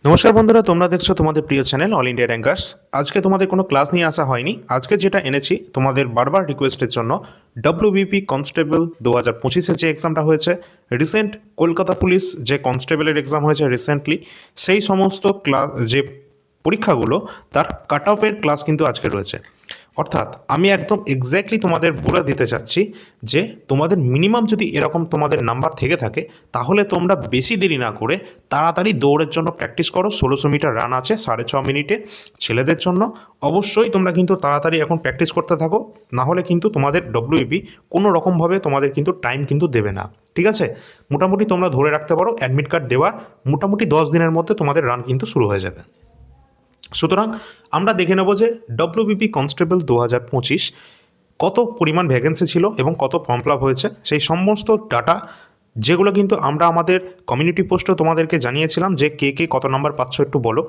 নমস্কার বন্ধুরা, তোমরা দেখছো তোমাদের প্রিয় চ্যানেল অল ইন্ডিয়া র্যাঙ্কার্স। আজকে তোমাদের কোনো ক্লাস নিয়ে আসা হয়নি। আজকে যেটা এনেছি তোমাদের বারবার রিকোয়েস্টের জন্য, ডব্লিউবিপি কনস্টেবল 2025-এ যে এক্সামটা হয়েছে, রিসেন্ট কলকাতা পুলিশ যে কনস্টেবলের এক্সাম হয়েছে রিসেন্টলি, সেই সমস্ত ক্লাস যে পরীক্ষাগুলো তার কাট অফের ক্লাস কিন্তু আজকে রয়েছে। অর্থাৎ আমি একদম এক্স্যাক্টলি তোমাদের বলে দিতে চাচ্ছি যে তোমাদের মিনিমাম যদি এরকম তোমাদের নাম্বার থেকে থাকে, তাহলে তোমরা বেশি দেরি না করে তাড়াতাড়ি দৌড়ের জন্য প্র্যাকটিস করো। 1600 মিটার রান আছে 6.5 মিনিটে ছেলেদের জন্য। অবশ্যই তোমরা কিন্তু তাড়াতাড়ি এখন প্র্যাকটিস করতে থাকো, না হলে কিন্তু তোমাদের ডব্লিউবি কোনো রকমভাবে তোমাদের কিন্তু টাইম কিন্তু দেবে না। ঠিক আছে, মোটামুটি তোমরা ধরে রাখতে পারো অ্যাডমিট কার্ড দেওয়ার মোটামুটি 10 দিনের মধ্যে তোমাদের রান কিন্তু শুরু হয়ে যাবে। সুতরাং আমরা দেখে নেব যে ডব্লিউবিপি কনস্টেবল 2025 কত পরিমাণ ভ্যাকেন্সি ছিল এবং কত ফর্ম ফিল আপ হয়েছে, সেই সমস্ত ডাটা যেগুলো কিন্তু আমরা আমাদের কমিউনিটি পোস্টে তোমাদেরকে জানিয়েছিলাম যে কে কে কত নাম্বার পাচ্ছ একটু বলো।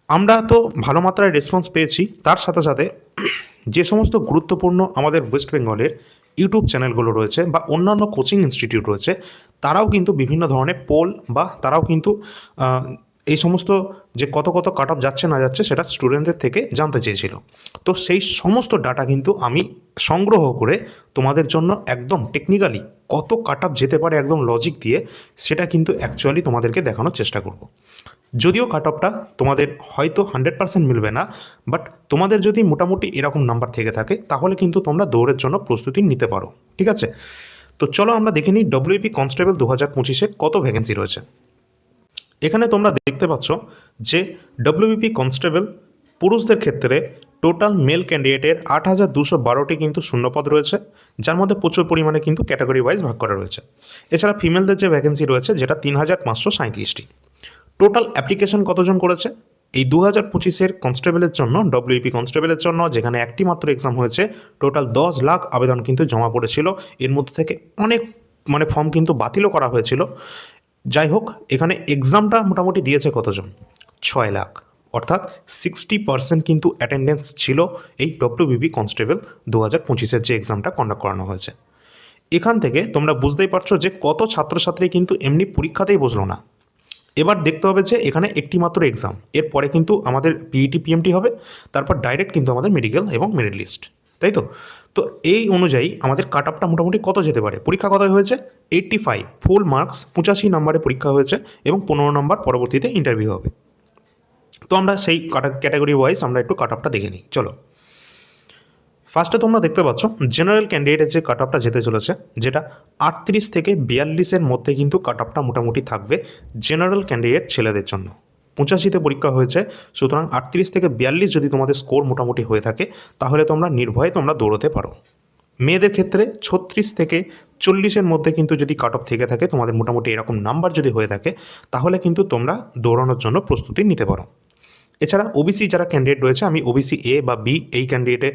আমরা তো ভালো মাত্রায় রেসপন্স পেয়েছি। তার সাথে সাথে যে সমস্ত গুরুত্বপূর্ণ আমাদের ওয়েস্ট বেঙ্গলের ইউটিউব চ্যানেলগুলো রয়েছে বা অন্যান্য কোচিং ইনস্টিটিউট রয়েছে, তারাও কিন্তু বিভিন্ন ধরনের পোল বা তারাও কিন্তু এই সমস্ত যে কত কত কাট অফ যাচ্ছে না যাচ্ছে সেটা স্টুডেন্টদের থেকে জানতে চেয়েছিল। তো সেই সমস্ত ডাটা কিন্তু আমি সংগ্রহ করে তোমাদের জন্য একদম টেকনিক্যালি কত কাট অফ যেতে পারে একদম লজিক দিয়ে, সেটা কিন্তু অ্যাকচুয়ালি তোমাদেরকে দেখানোর চেষ্টা করব। যদিও কাট অফটা তোমাদের হয়তো 100% মিলবে না, বাট তোমাদের যদি মোটামুটি এরকম নাম্বার থেকে থাকে, তাহলে কিন্তু তোমরা দৌড়ের জন্য প্রস্তুতি নিতে পারো। ঠিক আছে, তো চলো আমরা দেখে নিই ডব্লিউপি কনস্টেবল 2025-এ কত ভ্যাকেন্সি রয়েছে। এখানে তোমরা দেখতে পাচ্ছ যে ডব্লিউবিপি কনস্টেবল পুরুষদের ক্ষেত্রে টোটাল মেল ক্যান্ডিডেটের 8,212টি কিন্তু শূন্যপদ রয়েছে, যার মধ্যে প্রচুর পরিমাণে কিন্তু ক্যাটাগরি ওয়াইজ ভাগ করা রয়েছে। এছাড়া ফিমেলদের যে ভ্যাকেন্সি রয়েছে যেটা 3,537টি। টোটাল অ্যাপ্লিকেশন কতজন করেছে এই 2025-এর কনস্টেবলের জন্য, ডব্লিউপি কনস্টেবলের জন্য, যেখানে একটি মাত্র এক্সাম হয়েছে, টোটাল 10 লাখ আবেদন কিন্তু জমা পড়েছিল। এর মধ্যে থেকে অনেক ফর্ম কিন্তু বাতিলও করা হয়েছিল। যাই হোক, এখানে এক্সামটা মোটামুটি দিয়েছে কতজন, 6 লাখ। অর্থাৎ 60% কিন্তু অ্যাটেন্ডেন্স ছিল এই ডব্লিউবিপি কনস্টেবল 2025-এর যে এক্সামটা কন্ডাক্ট করানো হয়েছে। এখান থেকে তোমরা বুঝতেই পারছো যে কত ছাত্রছাত্রী কিন্তু এমনি পরীক্ষাতেই বসলো না। এবার দেখতে হবে যে এখানে একটি মাত্র এক্সাম, এরপরে কিন্তু আমাদের পিইটি পিএমটি হবে, তারপর ডাইরেক্ট কিন্তু আমাদের মেডিকেল এবং মেরিট লিস্ট, তাই তো? তো এই অনুযায়ী আমাদের কাট আপটা মোটামুটি কত যেতে পারে। পরীক্ষা কত হয়েছে, 85 ফুল মার্কস, 85 নম্বরে পরীক্ষা হয়েছে এবং 15 নম্বর পরবর্তীতে ইন্টারভিউ হবে। তো আমরা সেই ক্যাটাগরি ওয়াইজ আমরা একটু কাট আপটা দেখে নিই, চলো। ফার্স্টে তোমরা দেখতে পাচ্ছ জেনারেল ক্যান্ডিডেটের যে কাট আপটা যেতে চলেছে, যেটা 38 থেকে 42-এর মধ্যে কিন্তু কাট আপটা মোটামুটি থাকবে জেনারেল ক্যান্ডিডেট ছেলেদের জন্য। 85-তে পরীক্ষা হয়েছে, সুতরাং 38 থেকে 42 যদি তোমাদের স্কোর মোটামুটি হয়ে থাকে, তাহলে তোমরা নির্ভয়ে তোমরা দৌড়তে পারো। মেয়েদের ক্ষেত্রে 36 থেকে 40-এর মধ্যে কিন্তু যদি কাট অফ থেকে থাকে, তোমাদের মোটামুটি এরকম নাম্বার যদি হয়ে থাকে, তাহলে কিন্তু তোমরা দৌড়ানোর জন্য প্রস্তুতি নিতে পারো। এছাড়া ওবিসি যারা ক্যান্ডিডেট রয়েছে, আমি ওবিসি এ বা বি এই ক্যান্ডিডেটে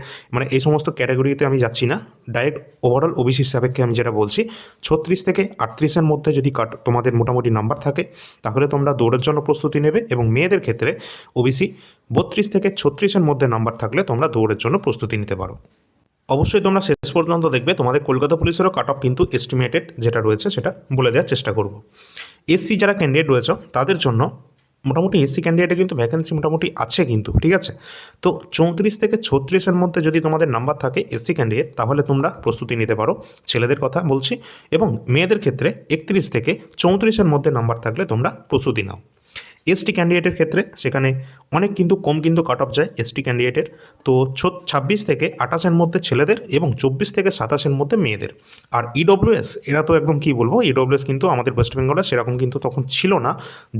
এই সমস্ত ক্যাটাগরিতে আমি যাচ্ছি না, ডাইরেক্ট ওভারঅল ওবিসির সাপেক্ষে আমি যেটা বলছি, 36 থেকে 38-এর মধ্যে যদি তোমাদের মোটামুটি নাম্বার থাকে, তাহলে তোমরা দৌড়ের জন্য প্রস্তুতি নেবে। এবং মেয়েদের ক্ষেত্রে ওবিসি 32 থেকে 36-এর মধ্যে নাম্বার থাকলে তোমরা দৌড়ের জন্য প্রস্তুতি নিতে পারো। অবশ্যই তোমরা শেষ পর্যন্ত দেখবে, তোমাদের কলকাতা পুলিশেরও কাট অফ কিন্তু এস্টিমেটেড যেটা রয়েছে সেটা বলে দেওয়ার চেষ্টা করব। এসসি যারা ক্যান্ডিডেট রয়েছে তাদের জন্য মোটামুটি এসসি ক্যান্ডিডেটে কিন্তু ভ্যাকেন্সি মোটামুটি আছে কিন্তু, ঠিক আছে? তো 34 থেকে 36-এর মধ্যে যদি তোমাদের নাম্বার থাকে এসসি ক্যান্ডিডেট, তাহলে তোমরা প্রস্তুতি নিতে পারো, ছেলেদের কথা বলছি। এবং মেয়েদের ক্ষেত্রে 31 থেকে 34-এর মধ্যে নাম্বার থাকলে তোমরা প্রস্তুতি নাও। এসটি ক্যান্ডিডেটের ক্ষেত্রে সেখানে অনেক কিন্তু কম কিন্তু কাট অফ যায় এসটি ক্যান্ডিডেটের। তো 26 থেকে 28-এর মধ্যে ছেলেদের এবং 24 থেকে 27-এর মধ্যে মেয়েদের। আর ইডব্লিউএস এরা তো একদম কী বলবো, ইডব্লিউএস কিন্তু আমাদের ওয়েস্ট বেঙ্গলে সেরকম কিন্তু তখন ছিল না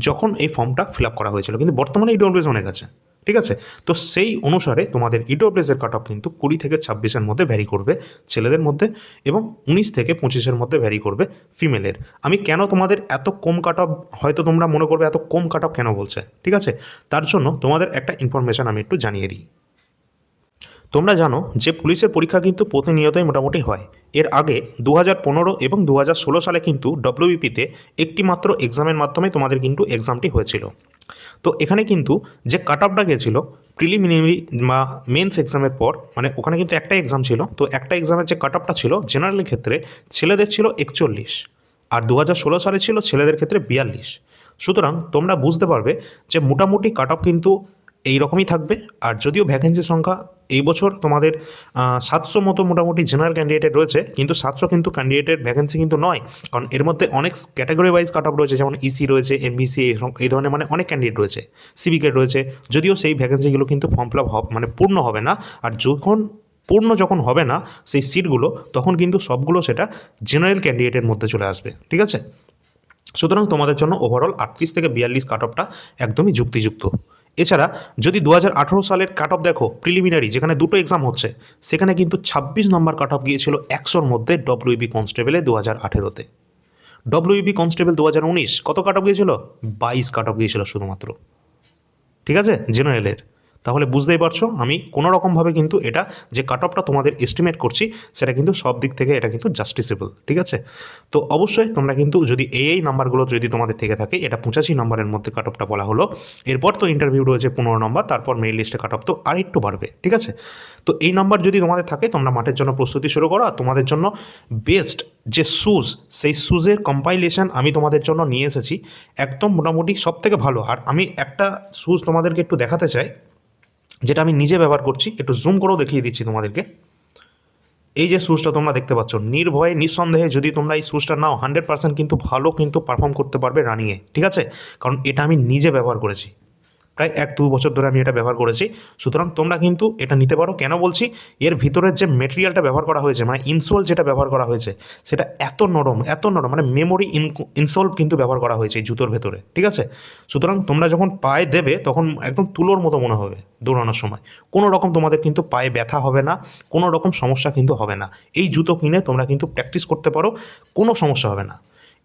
যখন এই ফর্মটা ফিল আপ করা হয়েছিল, কিন্তু বর্তমানে ইডব্লিউএস অনেক আছে, ঠিক আছে? তো সেই অনুসারে তোমাদের ইডব্লিউএসের কাট অফ কিন্তু 20 থেকে 26-এর মধ্যে ভ্যারি করবে ছেলেদের মধ্যে, এবং 19 থেকে 25-এর মধ্যে ভ্যারি করবে ফিমেলের। আমি কেন তোমাদের এত কম কাট অফ, হয়তো তোমরা মনে করবে এত কম কাট অফ কেন বলছে, ঠিক আছে? তার জন্য তোমাদের একটা ইনফরমেশান আমি একটু জানিয়ে দিই। তোমরা জানো যে পুলিশের পরীক্ষা কিন্তু প্রতিনিয়তই মোটামুটি হয়। এর আগে 2015 এবং 2016 সালে কিন্তু ডব্লিউবিপিতে একটি মাত্র এক্সামের মাধ্যমে তোমাদের কিন্তু এক্সামটি হয়েছিল। তো এখানে কিন্তু যে কাট অফটা গেছিলো প্রিলিমিনারি বা মেন্স এক্সামের পর, ওখানে কিন্তু একটা এক্সাম ছিল, তো একটা এক্সামের যে কাট অফটা ছিল জেনারেলের ক্ষেত্রে ছেলেদের ছিল 41, আর 2016 সালে ছিল ছেলেদের ক্ষেত্রে 42। সুতরাং তোমরা বুঝতে পারবে যে মোটামুটি কাট অফ কিন্তু এই রকমই থাকবে। আর যদিও ভ্যাকেন্সি সংখ্যা এই বছর তোমাদের 700 মতো মোটামুটি জেনারেল ক্যান্ডিডেটের রয়েছে, কিন্তু 700 কিন্তু ক্যান্ডিডেটের ভ্যাকেন্সি কিন্তু নয়, কারণ এর মধ্যে অনেক ক্যাটাগরি ওয়াইজ কাট অফ রয়েছে, যেমন ইসি রয়েছে, এমবিসি, এই ধরনের মানে অনেক ক্যান্ডিডেট রয়েছে, সিভিকেট রয়েছে। যদিও সেই ভ্যাকেন্সিগুলো কিন্তু ফর্ম ফিল আপ মানে পূর্ণ হবে না, আর যখন হবে না সেই সিটগুলো, তখন কিন্তু সবগুলো সেটা জেনারেল ক্যান্ডিডেটের মধ্যে চলে আসবে, ঠিক আছে। সুতরাং তোমাদের জন্য ওভারঅল 38 থেকে 42 কাট অফটা একদমই যুক্তিযুক্ত। এছাড়া যদি 2018 সালের কাট অফ দেখো প্রিলিমিনারি, যেখানে দুটো এক্সাম হচ্ছে, সেখানে কিন্তু 26 নম্বর কাট অফ গিয়েছিল 100-র মধ্যে ডব্লিউবি কনস্টেবলে 2018-তে। ডব্লিউবি কনস্টেবল 2019 কত কাট অফ গিয়েছিল? 22 কাট অফ গিয়েছিল শুধুমাত্র, ঠিক আছে, জেনারেলের। তাহলে বুঝতেই পারছো আমি কোনো রকমভাবে কিন্তু এটা যে কাট অফটা তোমাদের এস্টিমেট করছি, সেটা কিন্তু সব দিক থেকে এটা কিন্তু জাস্টিসেবল, ঠিক আছে। তো অবশ্যই তোমরা কিন্তু যদি এই নাম্বারগুলো যদি তোমাদের থেকে থাকে, এটা 85 নম্বরের মধ্যে কাট অফটা বলা হলো, এরপর তো ইন্টারভিউ রয়েছে 15 নম্বর, তারপর মেইন লিস্টে কাট অফ তো আর একটু বাড়বে, ঠিক আছে। তো এই নাম্বার যদি তোমাদের থাকে, তোমরা মাঠের জন্য প্রস্তুতি শুরু করো। আর তোমাদের জন্য বেস্ট যে শ্যুজ, সেই শ্যুজের কম্পাইলেশন আমি তোমাদের জন্য নিয়ে এসেছি, একদম মোটামুটি সব থেকে ভালো। আর আমি একটা শ্যুজ তোমাদেরকে একটু দেখাতে চাই, যেটা আমি নিজে ব্যবহার করছি, একটু জুম করেও দেখিয়ে দিচ্ছি তোমাদেরকে। এই যে শ্যুজটা তোমরা দেখতে পাচ্ছ, নির্ভয়ে নিঃসন্দেহে যদি তোমরা এই শ্যুজটা নাও, 100% কিন্তু ভালো কিন্তু পারফর্ম করতে পারবে রানিংয়ে, ঠিক আছে। কারণ এটা আমি নিজে ব্যবহার করেছি, প্রায় 1-2 বছর ধরে আমি এটা ব্যবহার করেছি। সুতরাং তোমরা কিন্তু এটা নিতে পারো। কেন বলছি? এর ভিতরের যে মেটেরিয়ালটা ব্যবহার করা হয়েছে, মানে ইনসোল যেটা ব্যবহার করা হয়েছে, সেটা এত নরম, মানে মেমোরি ইনসোল কিন্তু ব্যবহার করা হয়েছে এই জুতোর ভেতরে, ঠিক আছে। সুতরাং তোমরা যখন পায়ে দেবে, তখন একদম তুলোর মতো মনে হবে দৌড়ানোর সময়। কোনো রকম তোমাদের কিন্তু পায়ে ব্যথা হবে না, কোনো রকম সমস্যা কিন্তু হবে না। এই জুতো কিনে তোমরা কিন্তু প্র্যাকটিস করতে পারো, কোনো সমস্যা হবে না।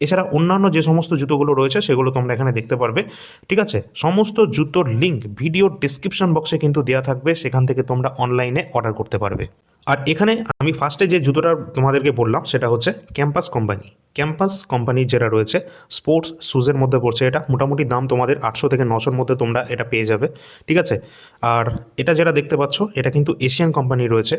এছাড়া অন্যান্য যে সমস্ত জুতোগুলো রয়েছে, সেগুলো তোমরা এখানে দেখতে পারবে, ঠিক আছে। সমস্ত জুতোর লিঙ্ক ভিডিও ডিসক্রিপশন বক্সে কিন্তু দেওয়া থাকবে, সেখান থেকে তোমরা অনলাইনে অর্ডার করতে পারবে। আর এখানে আমি ফার্স্টে যে জুতোটা তোমাদেরকে বললাম, সেটা হচ্ছে ক্যাম্পাস কোম্পানির যেটা রয়েছে স্পোর্টস শ্যুজের মধ্যে পড়ছে। এটা মোটামুটি দাম তোমাদের 800 থেকে 900-র মধ্যে তোমরা এটা পেয়ে যাবে, ঠিক আছে। আর এটা যেটা দেখতে পাচ্ছ, এটা কিন্তু এশিয়ান কোম্পানি রয়েছে।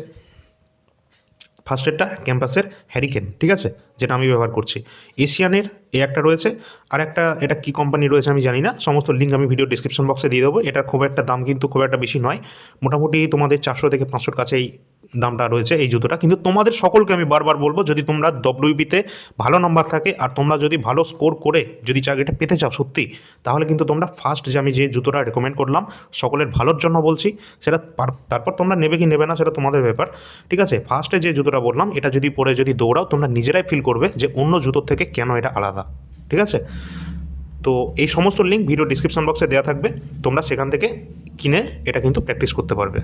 ফার্স্টেরটা ক্যাম্পাসের হ্যারিকেন, ঠিক আছে, যেটা আমি ব্যবহার করছি। এশিয়ানের একটা রয়েছে, আর একটা এটা কী কোম্পানি রয়েছে আমি জানি না, সমস্ত লিঙ্ক আমি ভিডিও ডিসক্রিপশন বক্সে দিয়ে দেবো। এটা খুব একটা দাম কিন্তু খুব একটা বেশি নয়, মোটামুটি তোমাদের 400 থেকে 500-র কাছেই দামটা রয়েছে এই জুতোটা। কিন্তু তোমাদের সকলকে আমি বারবার বলবো, যদি তোমরা ডব্লিউবিতে ভালো নাম্বার থাকে, আর তোমরা যদি ভালো স্কোর করে যদি চাকরিটা পেতে চাও সত্যি, তাহলে কিন্তু তোমরা ফার্স্ট যে আমি যে জুতোটা রেকমেন্ড করলাম, সকলের ভালোর জন্য বলছি, সেটা তারপর তোমরা নেবে কি নেবে না সেটা তোমাদের ব্যাপার, ঠিক আছে। ফার্স্টে যে জুতোটা বললাম, এটা যদি পরে যদি দৌড়াও, তোমরা নিজেরাই ফিল করবে যে অন্য জুতোর থেকে কেন এটা আলাদা, ঠিক আছে। তো এই সমস্ত লিঙ্ক ভিডিও ডিসক্রিপশন বক্সে দেওয়া থাকবে, তোমরা সেখান থেকে কিনে এটা কিন্তু প্র্যাকটিস করতে পারবে।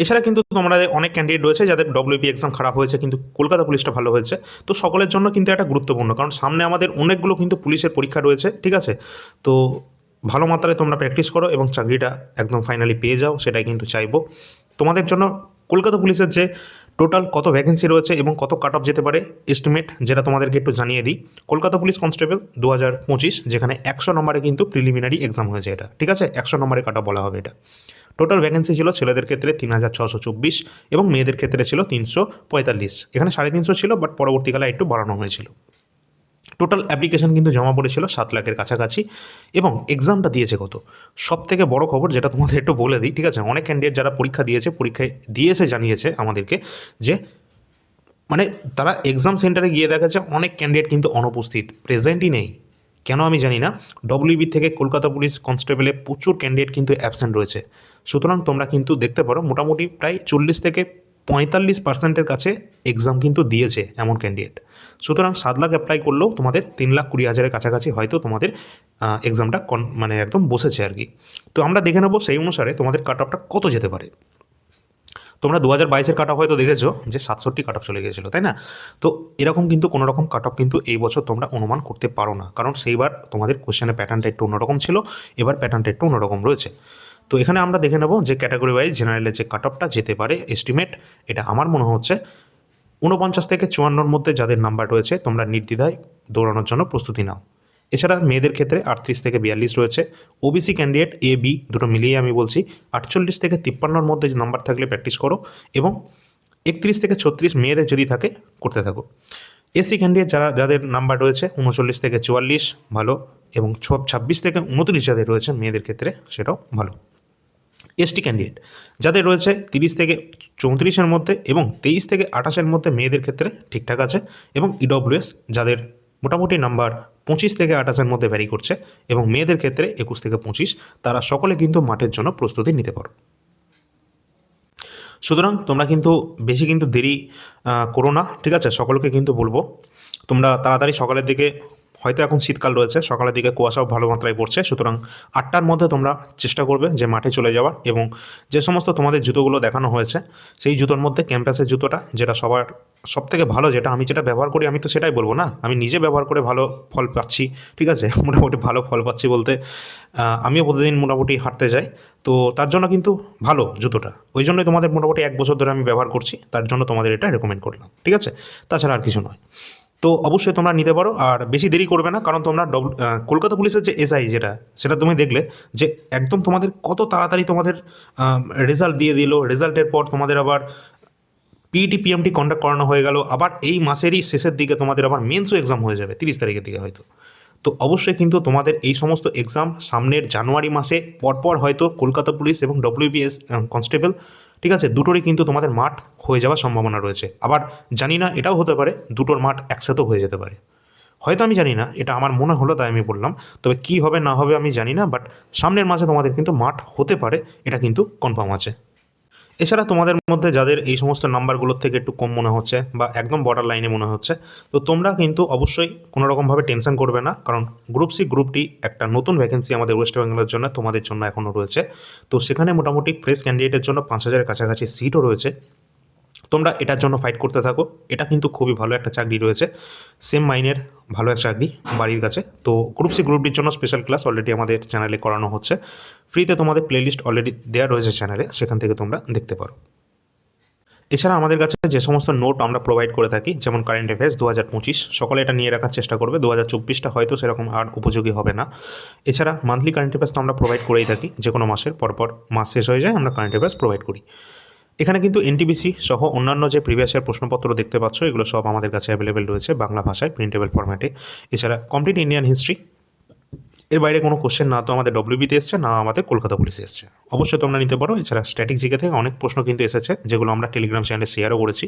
এছাড়া কিন্তু তোমরা অনেক ক্যান্ডিডেট রয়েছে যাদের ডব্লিউপি এক্সাম খারাপ হয়েছে, কিন্তু কলকাতা পুলিশটা ভালো হয়েছে। তো সকলের জন্য কিন্তু এটা গুরুত্বপূর্ণ, কারণ সামনে আমাদের অনেকগুলো কিন্তু পুলিশের পরীক্ষা রয়েছে, ঠিক আছে। তো ভালো মাত্রায় তোমরা প্র্যাকটিস করো এবং চাকরিটা একদম ফাইনালি পেয়ে যাও, সেটাই কিন্তু চাইবো তোমাদের জন্য। কলকাতা পুলিশের যে টোটাল কত ভ্যাকেন্সি রয়েছে এবং কত কাট অফ যেতে পারে এস্টিমেট, যেটা তোমাদেরকে একটু জানিয়ে দিই। কলকাতা পুলিশ কনস্টেবল 2025, যেখানে 100 নম্বরে কিন্তু প্রিলিমিনারি এক্সাম হয়েছে এটা, ঠিক আছে, 100 নম্বরে কাট অফ বলা হবে এটা। টোটাল ভ্যাকেন্সি ছিল ছেলেদের ক্ষেত্রে 3624 এবং মেয়েদের ক্ষেত্রে ছিল 345। এখানে 350 ছিল, বাট পরবর্তীকালে একটু বাড়ানো হয়েছিল। টোটাল অ্যাপ্লিকেশন কিন্তু জমা পড়েছিল 7 লাখের কাছাকাছি, এবং এক্সামটা দিয়েছে কত, সব থেকে বড় খবর যেটা তোমাদের একটু বলে দিই, ঠিক আছে। অনেক ক্যান্ডিডেট যারা পরীক্ষায় দিয়েছে জানিয়েছে আমাদেরকে যে মানে তারা এক্সাম সেন্টারে গিয়ে দেখেছে অনেক ক্যান্ডিডেট কিন্তু অনুপস্থিত, প্রেজেন্টই নেই। কেন আমি জানি না, ডব্লিউবি থেকে কলকাতা পুলিশ কনস্টেবলে প্রচুর ক্যান্ডিডেট কিন্তু অ্যাবসেন্ট রয়েছে। সুতরাং তোমরা কিন্তু দেখতে পারো মোটামুটি প্রায় 40 থেকে 45% কাছে এক্সাম কিন্তু দিয়েছে এমন ক্যান্ডিডেট। সুতরাং 7 লাখ অ্যাপ্লাই করলেও তোমাদের 3,20,000-এর কাছাকাছি হয়তো তোমাদের এক্সামটা মানে একদম বসেছে আর কি। তো আমরা দেখে নেবো সেই অনুসারে তোমাদের কাট অফটা কত যেতে পারে। তোমরা 2022-এর কাট অফ হয়তো দেখেছো যে 67 কাট অফ চলে গিয়েছিলো, তাই না? তো এরকম কিন্তু কোনো রকম কাট অফ কিন্তু এই বছর তোমরা অনুমান করতে পারো না, কারণ সেইবার তোমাদের কোশ্চেনের প্যাটার্নটা একটু অন্যরকম ছিল, এবার প্যাটার্নটা একটু অন্যরকম রয়েছে। তো এখানে আমরা দেখে নেব যে ক্যাটাগরি ওয়াইজ জেনারেলের যে কাট অফটা যেতে পারে এস্টিমেট, এটা আমার মনে হচ্ছে 49 থেকে 54-র মধ্যে যাদের নাম্বার রয়েছে, তোমরা নির্দ্বিধায় দৌড়ানোর জন্য প্রস্তুতি নাও। এছাড়া মেয়েদের ক্ষেত্রে 38 থেকে 42 রয়েছে। ওবিসি ক্যান্ডিডেট এ বি দুটো মিলিয়ে আমি বলছি 48 থেকে 53-র মধ্যে নাম্বার থাকলে প্র্যাকটিস করো, এবং 31 থেকে 36 মেয়েদের যদি থাকে করতে থাকো। এসসি ক্যান্ডিডেট যাদের নাম্বার রয়েছে 39 থেকে 44, ভালো এবং 26 থেকে 29 যাদের রয়েছে মেয়েদের ক্ষেত্রে সেটাও ভালো। এসটি ক্যান্ডিডেট যাদের রয়েছে 30 থেকে 34-এর মধ্যে এবং 23 থেকে 28-এর মধ্যে মেয়েদের ক্ষেত্রে ঠিকঠাক আছে, এবং ইডব্লিউএস যাদের মোটামুটি নাম্বার 25 থেকে 28-এর মধ্যে ভ্যারি করছে এবং মেয়েদের ক্ষেত্রে 21 থেকে 25, তারা সকলে কিন্তু মাঠের জন্য প্রস্তুতি নিতে পারো। সুতরাং তোমরা কিন্তু বেশি কিন্তু দেরি করো না, ঠিক আছে? সকলকে কিন্তু বলবো তোমরা তাড়াতাড়ি সকালের দিকে, হয়তো এখন শীতকাল রয়েছে, সকালের দিকে কুয়াশাও ভালো মাত্রায় পড়ছে, সুতরাং 8টার মধ্যে তোমরা চেষ্টা করবে যে মাঠে চলে যাওয়ার, এবং যে সমস্ত তোমাদের জুতোগুলো দেখানো হয়েছে সেই জুতোর মধ্যে ক্যাম্পাসের জুতোটা যেটা সবার সবথেকে ভালো, যেটা আমি যেটা ব্যবহার করি আমি তো সেটাই বলবো না, আমি নিজে ব্যবহার করে ভালো ফল পাচ্ছি, ঠিক আছে? মোটামুটি ভালো ফল পাচ্ছি বলতে আমিও প্রতিদিন মোটামুটি হাঁটতে যাই, তো তার জন্য কিন্তু ভালো জুতোটা, ওই জন্যই তোমাদের মোটামুটি 1 বছর ধরে আমি ব্যবহার করছি, তার জন্য তোমাদের এটা রেকমেন্ড করলাম, ঠিক আছে? তাছাড়া আর কিছু নয়। তো অবশ্যই তোমরা নিতে পারো, আর বেশি দেরি করবে না, কারণ তোমরা কলকাতা পুলিশের যে এসআই সেটা তুমি দেখলে যে একদম তোমাদের কত তাড়াতাড়ি তোমাদের রেজাল্ট দিয়ে দিল, রেজাল্টের পর তোমাদের আবার পিইটি পিএমটি কন্ডাক্ট করানো হয়ে গেল, আবার এই মাসেরই শেষের দিকে তোমাদের আবার মেন্সও এক্সাম হয়ে যাবে 30 তারিখের দিকে হয়তো। তো অবশ্যই কিন্তু তোমাদের এই সমস্ত এক্সাম সামনের জানুয়ারি মাসে পরপর হয়তো কলকাতা পুলিশ এবং ডব্লিউবিএস কনস্টেবল, ঠিক আছে, দুটোরই কিন্তু তোমাদের মাঠ হয়ে যাওয়ার সম্ভাবনা রয়েছে। আবার জানি না, এটাও হতে পারে দুটোর মাঠ একসাথেও হয়ে যেতে পারে, হয়তো আমি জানি না, এটা আমার মনে হলো তাই আমি বললাম। তবে কী হবে না হবে আমি জানি না, বাট সামনের মাসে তোমাদের কিন্তু মাঠ হতে পারে, এটা কিন্তু কনফার্ম আছে। এছাড়া তোমাদের মধ্যে যাদের এই সমস্ত নাম্বারগুলোর থেকে একটু কম মনে হচ্ছে বা একদম বর্ডার লাইনে মনে হচ্ছে, তো তোমরা কিন্তু অবশ্যই কোনো রকমভাবে টেনশন করবে না, কারণ গ্রুপ সি গ্রুপ ডি একটা নতুন ভ্যাকেন্সি আমাদের ওয়েস্ট বেঙ্গলের জন্য তোমাদের জন্য এখনও রয়েছে। তো সেখানে মোটামুটি ফ্রেশ ক্যান্ডিডেটের জন্য 5,000-এর কাছাকাছি সিটও রয়েছে। তোমরা এটার জন্য ফাইট করতে থাকো, এটা কিন্তু খুবই ভালো একটা চাকরি রয়েছে, সেম মাইনের ভালো একটা চাকরি বাড়ির কাছে। তো গ্রুপ সি গ্রুপ ডির জন্য স্পেশাল ক্লাস অলরেডি আমাদের চ্যানেলে করানো হচ্ছে, ফ্রিতে তোমাদের প্লেলিস্ট অলরেডি দেওয়া রয়েছে চ্যানেলে, সেখান থেকে তোমরা দেখতে পারো। এছাড়া আমাদের কাছে যে সমস্ত নোট আমরা প্রোভাইড করে থাকি, যেমন কারেন্ট অ্যাফেয়ার্স 2025, সকলে এটা নিয়ে রাখার চেষ্টা করবে, 2024টা হয়তো সেরকম আর উপযোগী হবে না। এছাড়া মান্থলি কারেন্ট অ্যাফেয়ার্স তো আমরা প্রোভাইড করেই থাকি, যে কোনো মাসের পরপর মাস শেষ হয়ে যায় আমরা কারেন্ট অ্যাফেয়ার্স প্রোভাইড করি। এখানে কিন্তু এনটিপিসি সহ অন্যান্য যে প্রিভিয়াস ইয়ার প্রশ্নপত্র দেখতে পাচ্ছ, এগুলো সব আমাদের কাছে অ্যাভেলেবেল রয়েছে বাংলা ভাষায় প্রিন্টেবল ফরম্যাটে। এছাড়া কমপ্লিট ইন্ডিয়ান হিস্ট্রি, এর বাইরে কোনো কোশ্চেন না তো আমাদের ডব্লিউবিতে এসছে, না আমাদের কলকাতা পুলিশে এসছে, অবশ্যই তোমরা নিতে পারো। এছাড়া স্ট্যাটিক জিকে থেকে অনেক প্রশ্ন কিন্তু এসেছে, যেগুলো আমরা টেলিগ্রাম চ্যানেলে শেয়ারও করেছি।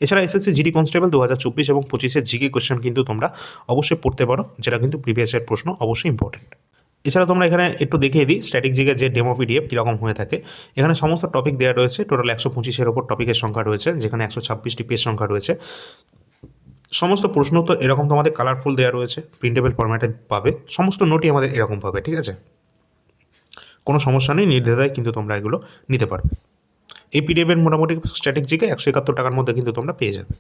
এছাড়া এসএসসি জিডি কনস্টেবল 2024 এবং 25-এর জিকে কোশ্চেন কিন্তু তোমরা অবশ্যই পড়তে পারো, যেটা কিন্তু প্রিভিয়াস ইয়ার প্রশ্ন অবশ্যই ইম্পর্টেন্ট। এছাড়া তোমরা এখানে একটু দেখিয়ে দিই স্ট্যাটিক জিকের যে ডেমো পিডিএফ কীরকম হয়ে থাকে। এখানে সমস্ত টপিক দেওয়া রয়েছে, টোটাল 125-এর ওপর টপিকের সংখ্যা রয়েছে, যেখানে 126টি পেজ সংখ্যা রয়েছে। সমস্ত প্রশ্ন তো এরকম তোমাদের কালারফুল দেওয়া রয়েছে, প্রিন্টেবল ফরম্যাটে পাবে, সমস্ত নোটই আমাদের এরকম পাবে, ঠিক আছে? কোনো সমস্যা নেই, নির্দ্বিধায় কিন্তু তোমরা এগুলো নিতে পারবে। এই পিডিএফের মোটামুটি স্ট্যাটিক জিকে 171 টাকার মধ্যে কিন্তু তোমরা পেয়ে যাবে।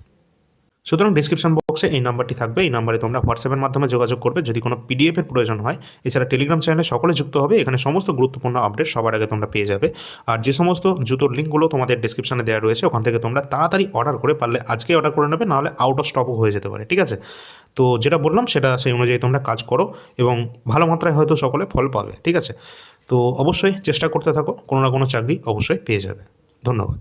সুতরাং ডিসক্রিপশন বক্সে এই নাম্বারটি থাকবে, এই নাম্বারে তোমরা হোয়াটসঅ্যাপের মাধ্যমে যোগাযোগ করবে যদি কোনো পিডিএফের প্রয়োজন হয়। এছাড়া টেলিগ্রাম চ্যানেলে সকলে যুক্ত হবে, এখানে সমস্ত গুরুত্বপূর্ণ আপডেট সবার আগে তোমরা পেয়ে যাবে। আর যে সমস্ত জুতোর লিঙ্কগুলো তোমাদের ডিসক্রিপশনে দেওয়া রয়েছে, ওখান থেকে তোমরা তাড়াতাড়ি অর্ডার করে, পারলে আজকে অর্ডার করে নেবে, নাহলে আউট অফ স্টকও হয়ে যেতে পারে, ঠিক আছে? তো যেটা বললাম সেটা সেই অনুযায়ী তোমরা কাজ করো এবং ভালো মাত্রায় হয়তো সকলে ফল পাবে, ঠিক আছে? তো অবশ্যই চেষ্টা করতে থাকো, কোনো না কোনো চাকরি অবশ্যই পেয়ে যাবে। ধন্যবাদ।